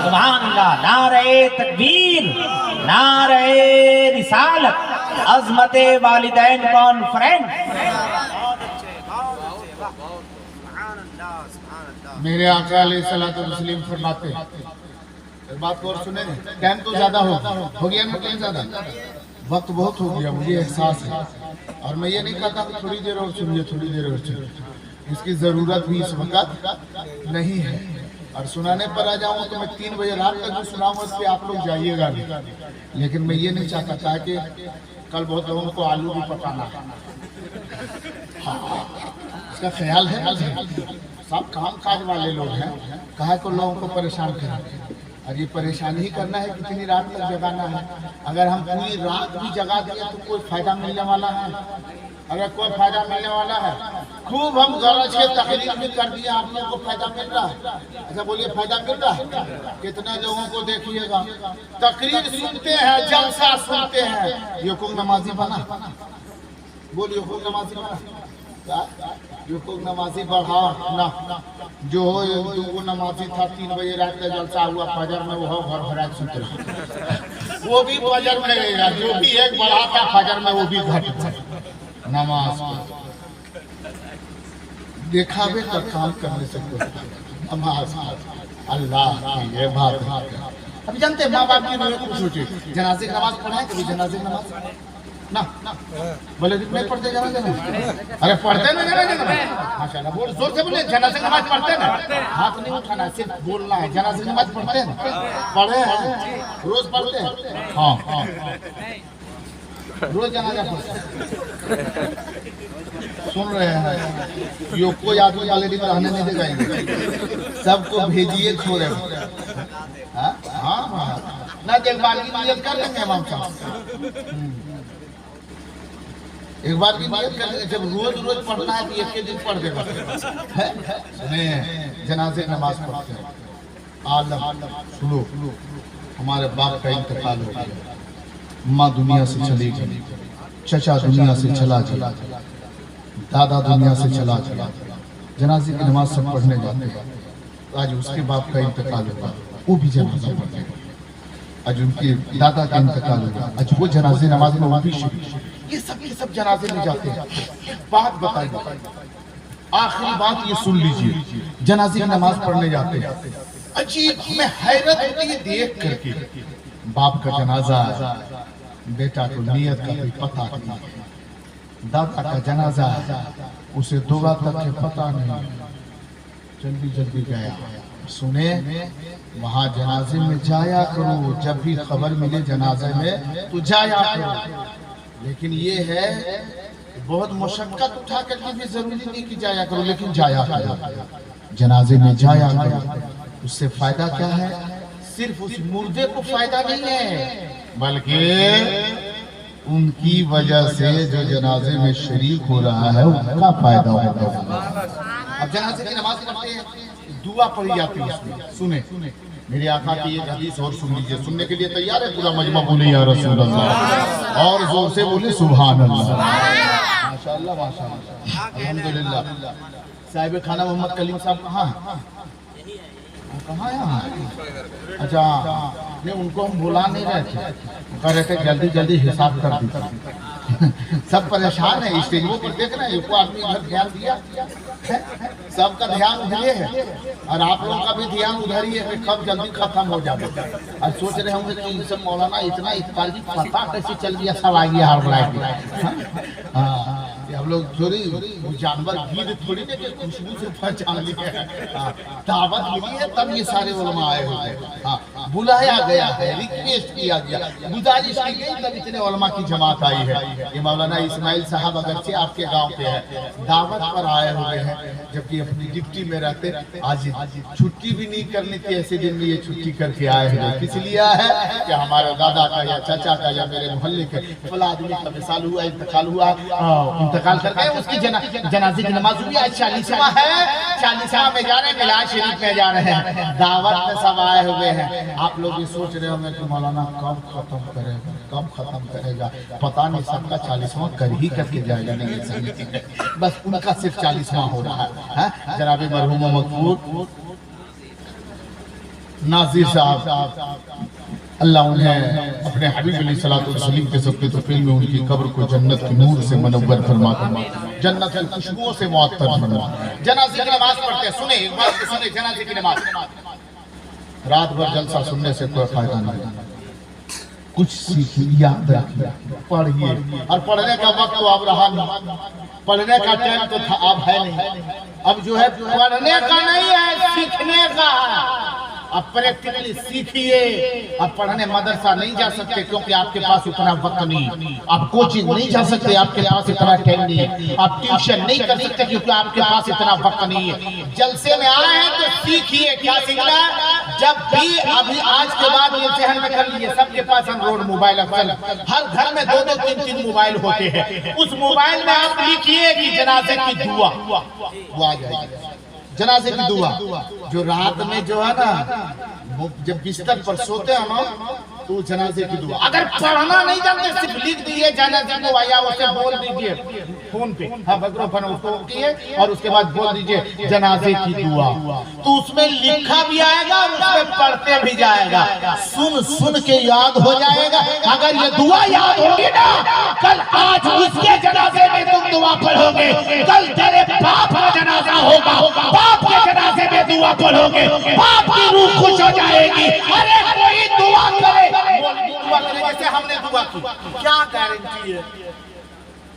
सुभान अल्लाह, नारे तकबीर, नारे रिसालत, अज़मते वालिदैन कॉन्फ्रेंस। मेरे आका अलैहिस्सलातु वस्सलाम फरमाते, बात को और सुने, टाइम तो ज्यादा हो गया ना, टाइम ज्यादा, वक्त बहुत हो गया, मुझे एहसास है। और मैं ये नहीं कहता कि थोड़ी देर और सुनिए, थोड़ी देर और सुनिए, इसकी ज़रूरत भी इस वक्त नहीं है। और सुनाने पर आ जाऊँ तो मैं 3 बजे रात तक भी सुनाऊंगा, इस पर आप लोग जाइएगा नहीं। लेकिन मैं ये नहीं चाहता था कि कल बहुत लोगों को आलू भी पकाना है, इसका ख्याल है। सब काम काज वाले लोग हैं, कहा को लोगों को परेशान करें, और ये परेशान ही करना है, कितनी रात तक जगाना है। अगर हम पूरी रात भी जगा दिए तो कोई फायदा मिलने वाला है? अगर कोई फायदा मिलने वाला है, खूब हम गरज के तकरीर भी कर दिए, आप लोगों को फायदा मिल रहा है? अच्छा बोलिए, फायदा मिल रहा है? कितने लोगों को देखिएगा तकरीर सुनते हैं, जलसा सुनते हैं, ये कोई नमाजी बना? बोलिए, कोई नमाजी बना? जो कोई नमाजी बढ़ा ना, जो हो वो नमाजी था, 3 बजे रात का जलसा हुआ, फजर में वो घर भरा सुते, वो भी फजर में रहेगा। जो भी एक बढ़ा था फजर में, वो भी घट नमाज दिखावे का काम करने से नमाज अल्लाह की ये बात है। अभी जानते हैं, माँ बाप की कुछ सोचे, जनाजे की नमाज पढ़ाए कभी? जनाजे की नमाज ना बोले नहीं पढ़ते जनाजे में? अरे पढ़ते ना जनाजे में, माशाल्लाह, बोल जोर से बोले, जनाजे की नमाज पढ़ते ना? हाथ नहीं उठाना, सिर्फ बोलना है। जनाजे की नमाज पढ़ते हैं? पढ़े हैं, रोज पढ़ते हैं? हाँ, रोज जनाजा पढ़ते हैं। सुन रहे हैं, यो कोई आदमी गैलरी में रहने नहीं देगा, सबको भेजिए खोरे। हाँ हाँ, ना देखभाल की नियत कर लेंगे इमाम साहब, एक बार की नियत कर लेंगे। जब रोज रोज पढ़ना है तो एक दिन पढ़ देगा। जनाजे नमाज पढ़ते हैं। आलम सुनो, हमारे बाप का इंतकाल हो गया, माँ दुनिया से चली गई, चचा दुनिया से चला गया, दादा दुनिया से चला गया। जनाजे की नमाज सब पढ़ने जाते हैं। आज उसके बाप का इंतकाल हुआ, वो भी जनाजा पढ़ते हैं। आज उनके दादा का इंतकाल हुआ, आज वो जनाजे नमाज में वो भी शरीक। ये सब जनाजे में जाते हैं। बात बताइए, आखिरी बात ये सुन लीजिए, जनाजे की नमाज पढ़ने जाते हैं। अजीब, हमें हैरत होती है देख करके, बाप का जनाजा है, बेटा को नियत का भी पता नहीं, दादा का जनाजा है, उसे दुआ तक के पता नहीं, जल्दी जल्दी गया। सुने, वहाँ जनाजे में जाया करो, जब भी खबर मिले जनाजे में तो जाया करो। लेकिन ये है, बहुत मुशक्कत उठा करके भी जरूरी नहीं कि जाया करो, लेकिन जाया करो, जनाजे में जाया करो। उससे फायदा क्या है? सिर्फ उस मुर्दे को फायदा नहीं है, बल्कि उनकी वजह से जो जनाजे में शरीक हो रहा है उनका फायदा होगा। अब जनाजे की नमाज पढ़ते हैं, दुआ पढ़ी जाती है उसमें। सुने, मेरे आका की एक हदीस और सुन लीजिए। सुनने के लिए तैयार है? पूरा मजमा बोले या रसूल अल्लाह, और जोर से बोले सुभान अल्लाह। माशाअल्लाह माशाअल्लाह, अल्हम्दुलिल्लाह। साहिब खाना मोहम्मद कलीम साहब कहाँ हैं? कहाँ यहाँ? अच्छा, नहीं, उनको हम बुला नहीं रहे थे, कह रहे थे जल्दी जल्दी हिसाब कर दीजिए। सब परेशान है, स्टेजों पर देख रहे हैं, एक आदमी इधर ध्यान दिया, सबका ध्यान उधर है, और आप लोगों का भी ध्यान उधर ही है कि कब जल्दी खत्म हो जाए। और सोच रहे होंगे कि इन सब मौलाना इतना इफ्तार की पता कैसे चल गया, सब आ गया हर बुलाए। हाँ, हम लोग थोड़ी जानवर गिर थोड़ी ना कि खुशबू से पहचान लिए, दावत मिली है तब ये सारे उलमा आए हुए हैं। हाँ, बुलाया गया है, रिक्वेस्ट किया गया, गुजारिश की गई, तब इतने उलमा की जमात आई है। ये मौलाना इस्माइल साहब अगरचे आपके गांव के हैं, दावत पर आए हुए हैं, जबकि अपनी डिप्टी में रहते। आज छुट्टी भी नहीं करनी थी, ऐसे दिन में ये छुट्टी करके आए हुए। किस लिए है कि हमारे दादा का या चाचा का या मेरे मोहल्ले के फला आदमी का विशाल हुआ, इंतकाल हुआ, इंतकाल कर गए, उसकी जनाजे की नमाज हुई। आज 40वां है, 40वां में जा रहे हैं, मिलाद शरीफ में जा रहे हैं, दावत में सब आए हुए हैं। आप लोग ये सोच रहे होंगे कि मौलाना कब खत्म करेगा, कब खत्म करेगा? पता नहीं, सबका 40वां कर ही करके जाएगा। नहीं, ऐसा नहीं है, बस उनका सिर्फ 40वां हो रहा है। जनाब मरहूम मकबूल नाज़िर साहब, अल्लाह उन्हें अपने हबीब अलैहिस्सलाम के सबके तौफील में उनकी कब्र को जन्नत के नूर से मुनव्वर फरमा, जन्नत की खुशबुओं से मुअत्तर फरमा। जनाजे की नमाज पढ़ते हैं, सुने एक बात सुने, जनाजे की नमाज रात भर जलसा सुनने से कोई फायदा नहीं, कुछ सीखिए, याद रखिए, पढ़िए। और पढ़ने का वक्त तो अब रहा नहीं, पढ़ने का टाइम तो था, अब है नहीं। अब जो है पढ़ने का नहीं है, सीखने का है। अब प्रैक्टिकली सीखिए। अब पढ़ने मदरसा नहीं जा सकते क्योंकि आपके पास इतना वक्त नहीं, आप कोचिंग नहीं जा सकते, आपके पास इतना टाइम नहीं है, आप ट्यूशन नहीं कर सकते क्योंकि आपके पास इतना वक्त नहीं है। जलसे में आए हैं तो सीखिए। क्या सीखना है? जब भी अभी आज के बाद ये जहन में कर लिए, सबके पास एंड्रॉइड मोबाइल, हर घर में 2-2 3-3 मोबाइल होते हैं। उस मोबाइल में आप लिखिए कि जनाजे की दुआ, वो आ जाएगी। जनाजे की दुआ जो रात में जो है ना, वो जब बिस्तर पर सोते हैं ना, तो जनाजे की दुआ अगर पढ़ना नहीं जानते, सिर्फ लिख दीजिए जनाजे की दुआ, या उसे बोल दीजिए फोन पे, हाँ माइक्रोफोन उसको किए और उसके बाद बोल दीजिए जनाजे की दुआ, तो उसमें लिखा भी आएगा और उसमें पढ़ते भी जाएगा, सुन सुन के याद हो जाएगा। अगर ये दुआ याद होगी ना, कल आज उसके जनाजे में तुम दुआ पढ़ोगे, कल तेरे बाप का जनाजा होगा, बाप के जनाजे में दुआ पढ़ोगे, बाप की रूह खुश हो जाएगी। अरे कोई दुआ करे, दुआ करे जैसे हमने दुआ की, क्या गारंटी है,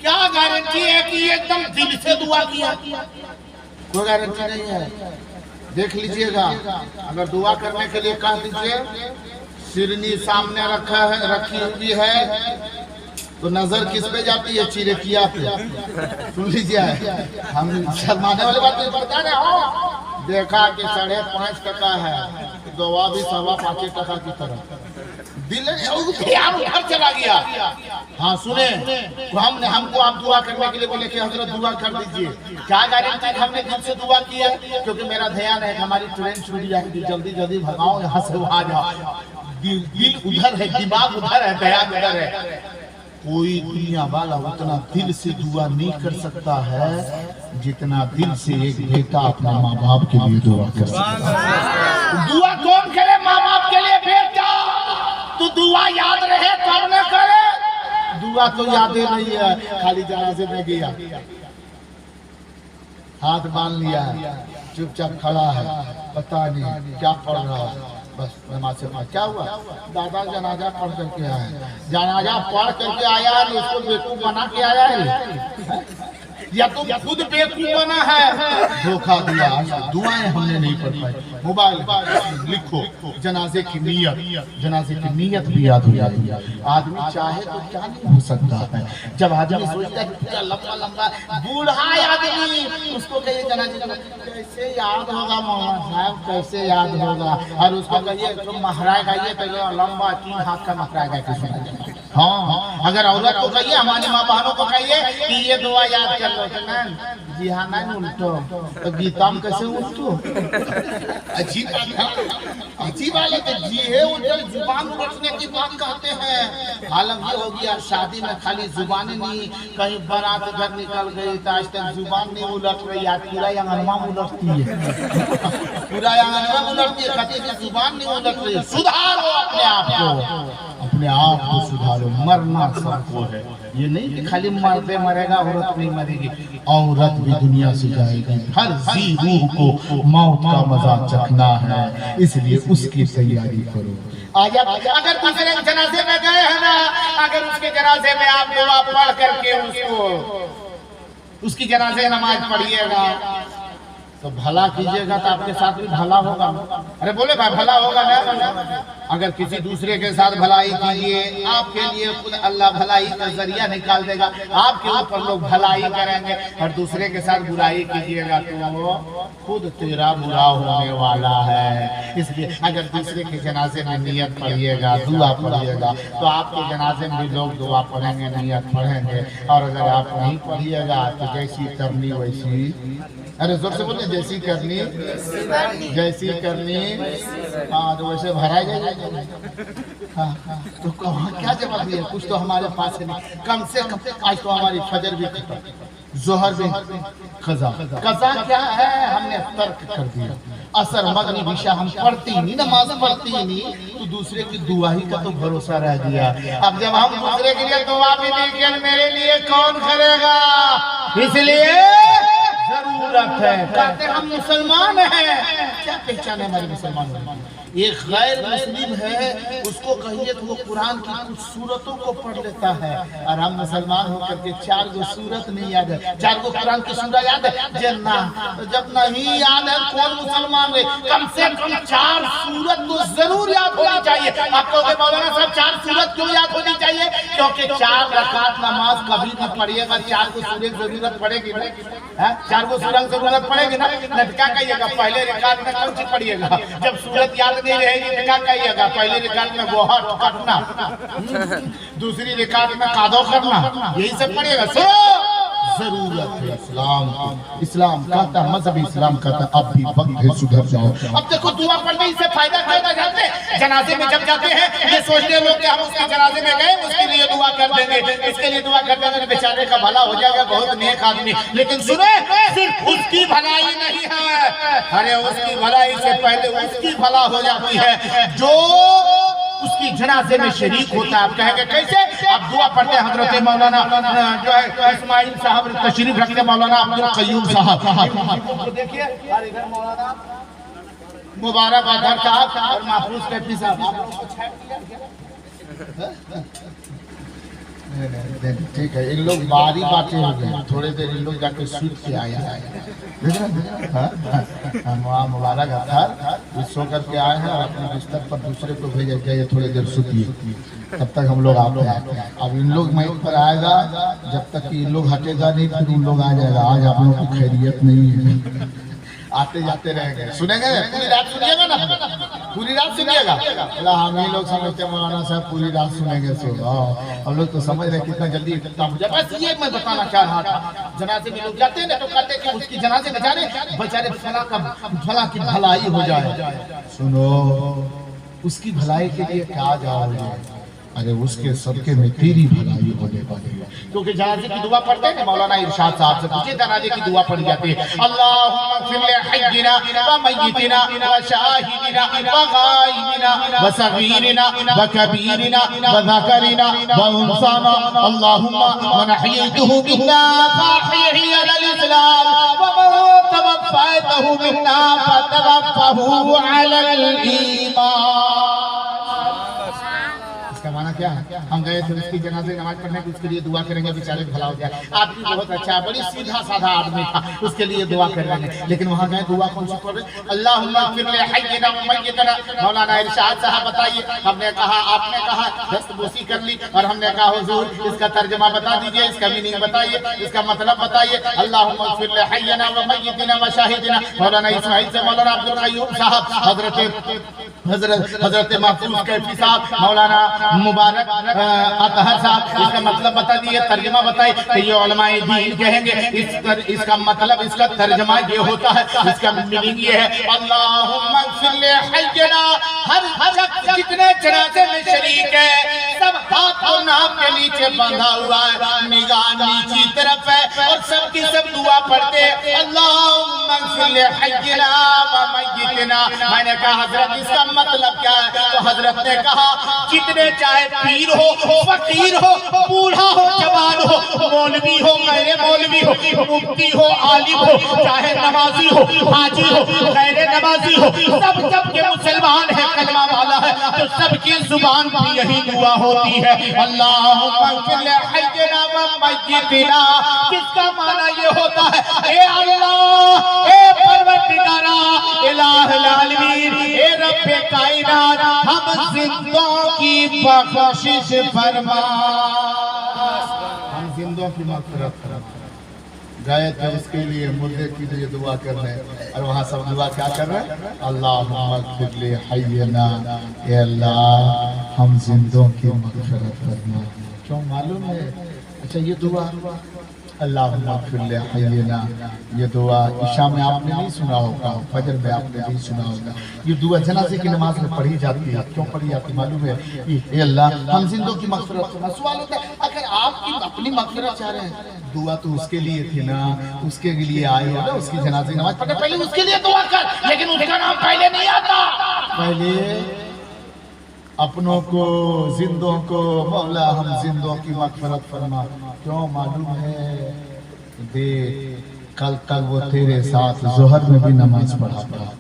क्या गारंटी है कि एकदम दिल से दुआ किया? कोई गारंटी नहीं है। देख लीजिएगा, अगर दुआ करने के लिए कह दीजिए, सिरनी सामने रखी हुई है, तो नजर किस पे जाती है? चिरकिया पे। सुन लीजिए, हम शर्माने वाली बात नहीं बता रहे हो। देखा कि 5.5 टका है, दुआ भी 5.25 टका की तरह, दिल उधर चला गया। हाँ सुने, तो हमको आप दुआ करने के लिए बोले कि हजरत दुआ कर दीजिए, क्या गारंटी कि हमने दिल से दुआ किया? क्योंकि मेरा ध्यान है हमारी ट्रेन छूट जाएगी, जल्दी जल्दी भगाओ यहाँ से वहाँ जाओ। दिल उधर है, दिमाग उधर है, ध्यान उधर है। कोई दुनिया वाला उतना दिल से दुआ नहीं कर सकता है जितना दिल से एक बेटा अपने माँ बाप के लिए दुआ कर सकता है। दुआ कौन करे? माँ बाप के लिए बेटा। तो दुआ याद रहे तब न करे, दुआ तो याद नहीं है, खाली जनाजे में गया, हाथ बांध लिया, चुपचाप खड़ा है, पता नहीं क्या पढ़ रहा है, बस नमाज से क्या हुआ? दादा जनाजा पढ़ करके आया, जनाजा पढ़ करके आया है, उसको बेवकूफ बना के आया है, या तुम खुद बेवकूफ बना है? धोखा दिया। दुआएं हमने नहीं पढ़ पाई। मोबाइल लिखो जनाजे की नियत, जनाजे की नियत भी याद हो जाती है। आदमी चाहे तो क्या नहीं हो सकता है। जब आदमी सोचता है पूरा लंबा लंबा बूढ़ा आदमी, उसको कहिए जनाजे कैसे याद होगा मोहम्मद साहब, कैसे याद होगा? और उसको कहिए तुम महराज गाइए तो लंबा 3 हाथ का महराज गा के सुनाइए। हाँ, अगर औरत को कहिए, हमारी माँ बहनों को कहिए कि ये दुआ याद कर लो, जी हाँ नहीं उल्टो, तो गीता में कैसे उल्टो? अजीब वाले तो जी है उल्टो, जुबान उलटने की बात कहते हैं। हालत ये हो गया, शादी में खाली जुबान नहीं, कहीं बारात घर निकल गई तो आज तक जुबान नहीं उलट रही, आज पूरा यंगनवा उलटती है, पूरा यंगनवा उलटती है, कहती है जुबान नहीं उलट रही। सुधारो अपने आप को, अपने आप को सुधारो। मरना सबको है, ये नहीं कि खाली मर्दे मरेगा औरत नहीं मरेगी, औरत भी दुनिया से जाएगी। हर जी रूह को मौत का मजा चखना है, इसलिए उसकी तैयारी करो। आज अगर दूसरे जनाजे में गए हैं ना, अगर उसके जनाजे में आप दुआ पढ़ करके उसकी जनाजे नमाज पढ़िएगा तो भला कीजिएगा तो आपके साथ भी भला होगा। अरे बोले भाई भला होगा ना। अगर किसी दूसरे के साथ भलाई कीजिए, आपके लिए खुद अल्लाह भलाई का जरिया निकाल देगा, आपके ऊपर लोग भलाई करेंगे। और दूसरे के साथ बुराई कीजिएगा तो वो खुद तेरा बुरा होने वाला है। इसलिए अगर दूसरे के जनाजे में नियत पढ़िएगा, दुआ पढ़िएगा, तो आपके जनाजे में भी लोग दुआ पढ़ेंगे, नियत पढ़ेंगे। और अगर आप नहीं पढ़िएगा तो जैसी करनी वैसी, अरे जोर से बोलिए, जैसी करनी जैसी करनी, हाँ तो वैसे भरा जाएगा। हाँ, तो कहाँ क्या जवाब दिया? कुछ तो हमारे पास है नहीं। कम से कम आज तो हमारी फजर भी खत्म, जोहर भी कज़ा। कज़ा क्या है? हमने तर्क कर दिया। असर मगरिब इशा हम पढ़ती नहीं, नमाज पढ़ती नहीं, तो दूसरे की दुआ ही का तो भरोसा रह गया। अब जब हम दूसरे के लिए दुआ भी नहीं किए, मेरे लिए कौन करेगा? इसलिए जरूरत है, कहते हम मुसलमान हैं, क्या पहचान है हमारी मुसलमान होने? एक गैर मुस्लिम है, उसको कहिए तो वो कुरान की कुछ सूरतों को पढ़ लेता है, और हम मुसलमान होकर के 4 गो सूरत नहीं याद है, 4 गो कुरान की सूरत याद है जन्ना, तो जब नहीं याद है कौन मुसलमान है? कम से कम 4 सूरत तो जरूर याद होनी चाहिए। आप कहोगे मौलाना साहब 4 सूरत क्यों याद होनी चाहिए? क्योंकि 4 रकात नमाज कभी न पढ़िएगा, 4 को सूरत जरूरत पड़ेगी ना, 4 को सूरत जरूरत पड़ेगी ना, क्या कहिएगा पहले रकात में कौन सी पढ़िएगा? जब सूरत याद नहीं रहेगी तो क्या कहिएगा? पहले रिकात में गोहर करना, दूसरी रिकात में कादो करना, यही सब पड़ेगा। जरूरत है इस्लाम, इस्लाम कहता, मजहब इस्लाम कहता अब भी वक्त है सुधर जाओ। अब देखो दुआ पढ़ने से फायदा क्या होता है? जनाजे में जब जाते हैं ये सोचते लोग कि हम उसके जनाजे में गए, उसके लिए दुआ कर देंगे, इसके लिए दुआ कर देंगे, बेचारे का भला हो जाएगा, बहुत नेक आदमी। लेकिन सुने, सिर्फ उसकी भलाई नहीं है, अरे उसकी भलाई से पहले उसकी भला हो जाती है जो उसकी जनाजे में शरीक होता है। आप कहेंगे कैसे? आप दुआ पढ़ते हैं, हजरत मौलाना जो है इस्माइल साहब तशरीफ रखते, मौलाना अब्दुल कय्यूम साहब, देखिए मौलाना मुबारक आदर साहब और महफूज कैफी साहब, ठीक है, इन लोग बारी बातें हो गए, थोड़ी देर इन लोग जाके सूत के आया है, मुबारक आदर सो करके आए हैं और अपने बिस्तर पर दूसरे को भेजे जाइए थोड़ी देर सूतिए, तब तक हम लोग आते हैं। अब इन लोग माइक पर आएगा, जब तक इन लोग हटेगा नहीं फिर उन लोग आ जाएगा। आज आप लोगों की खैरियत नहीं है, आते जाते रहेंगे, सुनेंगे, पूरी रात सुनिएगा ना, पूरी रात सुनिएगा। हम ही लोग समझते हैं मौलाना साहब पूरी रात सुनेंगे, सो हम लोग तो समझ रहे कितना जल्दी इतना हो जाए। बस ये मैं बताना चाह रहा था, जनाजे में लोग जाते हैं ना तो कहते हैं कि उसकी जनाजे में जाने बेचारे फला की भलाई हो जाए। सुनो, उसकी भलाई के लिए क्या जाओगे? अरे उसके सबके में तेरी भलाई होने वाली है, क्योंकि जनाजे की दुआ पढ़ते हैं। मौलाना इरशाद साहब से पूछे, जनाजे की दुआ पढ़ी जाती है, अल्लाहुम्मा ग़फिर ले हय्यिना व मय्यितिना व शाहिदिना व गायबिना व सगीरिना व कबीरिना व ज़करिना व उन्साना, अल्लाहुम्मा मन अहयैतहु मिन्ना फ़अहयिही अलल इस्लाम व मन तवफ़्फ़यतहु मिन्ना फ़तवफ़्फ़हु अलल ईमान। माना क्या है? हम गए थे उसकी जनाजे नमाज पढ़ने के, उसके लिए दुआ करेंगे, बेचारे भला हो जाए। आदमी बहुत अच्छा है, बड़ी सीधा साधा आदमी था, उसके लिए दुआ कर रहे हैं, लेकिन वहाँ गए दुआ कौन सी पढ़ रहे? अल्लाहुम्मा ग़फिर ले हय्यिना व मय्यितिना। मौलाना इरशाद साहब बताइए, हमने कहा, आपने कहा, दस्तबोसी कर ली, और हमने कहा हुजूर इसका तर्जुमा बता दीजिए, इसका मीनिंग बताइए, इसका मतलब बताइए। अल्लाहुम्मा ग़फिर ले हय्यिना व मय्यितिना व शाहिदिना। मौलाना इस्माइल से मौलाना अब्दुल कय्यूम साहब, हजरत महफूज कैफी साहब, मौलाना मुबारक अतहर साहब, इसका मतलब बता दिए, तर्जुमा बताइए। तो ये उलमाए दीन कहेंगे इसका मतलब, इसका तर्जुमा ये होता है, इसका मीनिंग ये है, अल्लाहुम्मा ग़फिर ले हय्यिना, हर शख्स जितने जनाजे में शरीक है सब हाथ और नाक के नीचे बंधा हुआ है, निगाह नीची तरफ है, और सबकी सब दुआ पढ़ते हैं, अल्लाहुम्मा ग़फिर ले हय्यिना व मय्यितिना। मैंने कहा हजरत इसका मतलब क्या है? तो हजरत ने कहा जितने चाहे पीर हो, फकीर हो, बूढ़ा हो, जवान हो, मौलवी हो, गैर मौलवी हो, मुफ्ती हो, आलिम हो, चाहे नमाजी हो, हाजी हो, गैर नमाजी हो, सब के मुसलमान है, कलमा वाला है, तो सबकी जुबान पर यही दुआ होती है, अल्लाहुम्मा ग़फिर ले हय्यिना व मय्यितिना। जिसका माना ये होता है, ए अल्लाह, ए परवरदिगारा, इलाहुल आलमीन, ए रब्बे कायनात, हम जिंदों की बख्शिश फरमा, हम जिंदों की मग़फ़िरत फरमा। गए थे उसके लिए, मुर्दे की लिए दुआ कर रहे हैं, और वहाँ सब दुआ क्या कर रहे हैं? अल्लाहुम्मा ग़फिर ले हय्यिना, ए अल्लाह हम जिंदों की मग़फ़िरत फरमा। क्यों मालूम है? अच्छा ये दुआ अल्लाहुम्मा इग़फिर ले हय्यना, ये दुआ ईशा में आपने नहीं सुना होगा, फजर में आपने नहीं सुना होगा। ये दुआ जनाजे की नमाज में पढ़ी जाती है। क्यों पढ़ी जाती है मालूम है? ये अल्लाह हम जिंदों की मग़फ़िरत करना। सवाल होता है अगर आपकी अपनी मग़फ़िरत चाह रहे हैं, दुआ तो उसके लिए थी ना, उसके लिए आए हो ना, उसकी जनाजे की नमाज पढ़ने पहले उसके लिए दुआ कर, लेकिन उसका नाम पहले नहीं आता। पहले अपनों को, जिंदों को, मौला हम जिंदों की मग़फ़िरत फरमा। क्यों मालूम है? देख कल तक वो तेरे साथ ज़ोहर में भी नमाज पढ़ाता,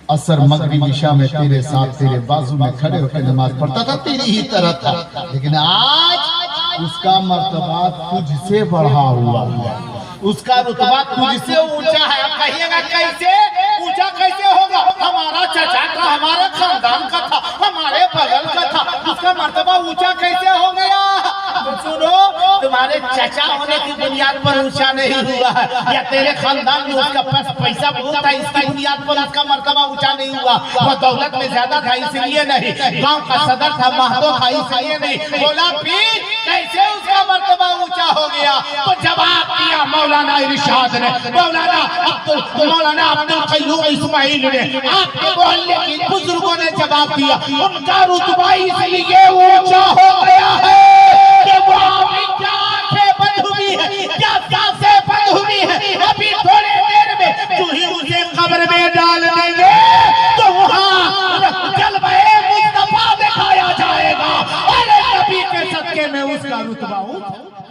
असर मगरिब इशा में तेरे साथ तेरे बाजू में खड़े होकर नमाज पढ़ता था, तेरी ही तरह था। लेकिन आज उसका मर्तबा तुझसे बढ़ा हुआ है, उसका रुतबा तुझसे ऊंचा है। अब कहिएगा कैसे ऊंचा कैसे होगा? हमारा चचा का, हमारे खानदान का था, हमारे बगल का था, उसका मर्तबा ऊंचा कैसे हो गया? सुनो, तुम्हारे चचा होने की बुनियाद पर ऊंचा नहीं हुआ है, या तेरे खानदान में उसका पास पैसा बहुत था, इसकी बुनियाद पर उसका मर्तबा ऊंचा नहीं हुआ। वो दौलत में ज्यादा था इसलिए नहीं, गांव का सदर था, महतो था इसलिए नहीं। बोला फिर कैसे उसका मर्तबा ऊंचा हो गया? तो जवाब दिया मौलाना इरशाद ने, मौलाना अब्दुल क़य्यूम इस्माइल ने, आपके मोहल्ले के बुजुर्गों ने जवाब दिया, उनका रुतबा इसलिए ऊंचा हो गया है कि वो अभी जान बंद हुई है, क्या सांसें बंद हुई है। अभी थोड़ी देर में जो ही उसे कब्र में डाल देंगे तो वहाँ जलवे मुस्तफा दिखाया जाएगा। अरे नबी के सदके में उसका रुतबा ऊंचा।